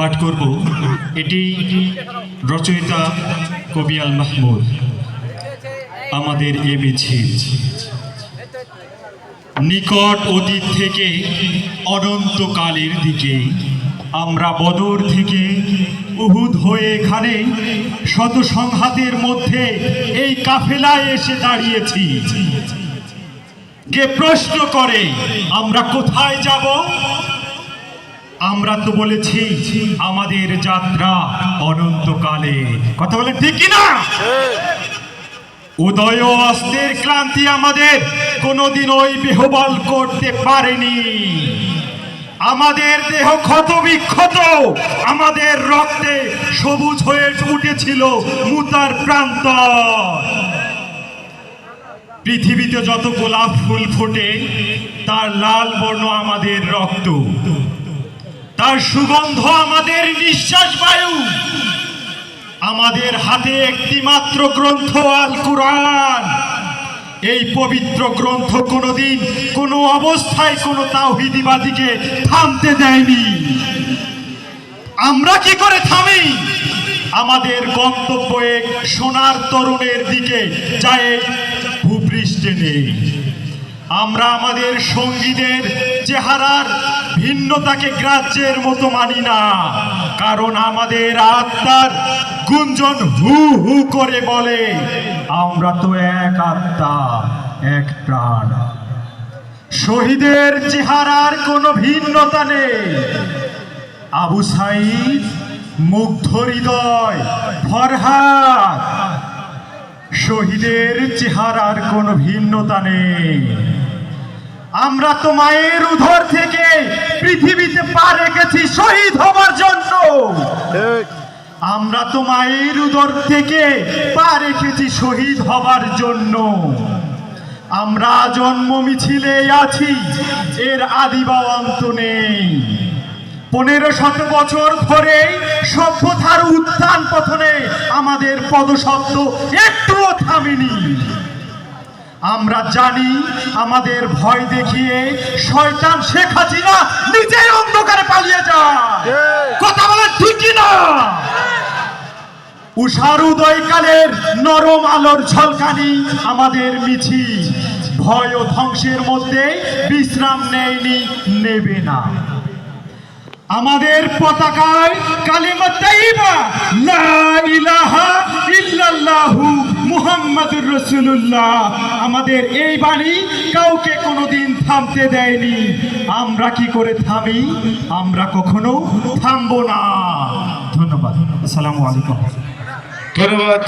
পাঠ করব। এটি রচয়িতা কবি আল মাহমুদ। আমাদের এ মিছিল নিকট অতীত থেকে অনন্তকালের দিকে, আমরা বদর থেকে উহুদ হয়ে এখানে শত সংঘাতের মধ্যে এই কাফেলায় এসে দাঁড়িয়েছি। কে প্রশ্ন করে আমরা কোথায় যাব? আমরা তো বলেছি আমাদের যাত্রা অনন্তকালে। কথা বলেন ঠিক কিনা? উদয় অস্তের ক্লান্তি আমাদের কোনোদিন ওই বিহবল করতে পারেনি। আমাদের দেহ ক্ষত বিক্ষত, আমাদের রক্তে সবুজ হয়ে উঠেছিল মুতার প্রান্ত। পৃথিবীতে যত গোলাপ ফুল ফোটে তার লাল বর্ণ আমাদের রক্ত, তার সুগন্ধ আমাদের নিঃশ্বাস বায়ু। আমাদের হাতে একটি মাত্র গ্রন্থ আল কুরআন। এই পবিত্র গ্রন্থ কোনোদিন কোনো অবস্থায় কোনো তাওহীদবাদীকে থামতে দেয়নি। আমরা কি করে থামি? আমাদের গন্তব্য এক সোনার তরুণের দিকে যায়, ভূপৃষ্ঠে নেই। আমরা আমাদের সঙ্গীদের চেহারার ভিন্নতাকে গ্রাহ্যের মতো মানি না, কারণ আমাদের আত্মার গুঞ্জন হু হু করে বলে আমরা তো এক আত্মা, এক প্রাণ। শহীদের চেহারার কোনো ভিন্নতা নেই। আবু সাঈদ, মুগ্ধ হৃদয়, ফরহাদ, শহীদের চেহারার কোনো ভিন্নতা নেই। আমরা তো মায়ের উদর থেকে পৃথিবীতে পা রেখেছি শহীদ হবার জন্য। আমরা তো মায়ের উদর থেকে পা রেখেছি শহীদ হবার জন্য। আমরা জন্ম মিছিলে আছি, এর আদি বা অন্ত নেই। 1500 বছর ধরে সভ্যতার উত্থান পতনে আমাদের পদশব্দ একটুও থামেনি। আমরা জানি আমাদের ভয় দেখিয়ে শয়তান শেখ হাসিনা নিজেই অন্ধকারে পালিয়ে যায়। কথা বলে ঠিক কিনা? উষার উদয়কালের নরম আলোর ঝলকানি আমাদের মিছিল। ভয় ও ধ্বংসের মধ্যে বিশ্রাম নেয়নি, নেবে না। আমাদের পতাকায় কালিমা তাইয়্যিবা লা ইলাহা ইল্লাল্লাহু মুহাম্মাদুর রাসূলুল্লাহ। আমাদের এই বাণী কাউকে কোনোদিন থামতে দেয়নি। আমরা কি করে থামি? আমরা কখনো থামবো না। ধন্যবাদ। আসসালামু আলাইকুম। ধন্যবাদ।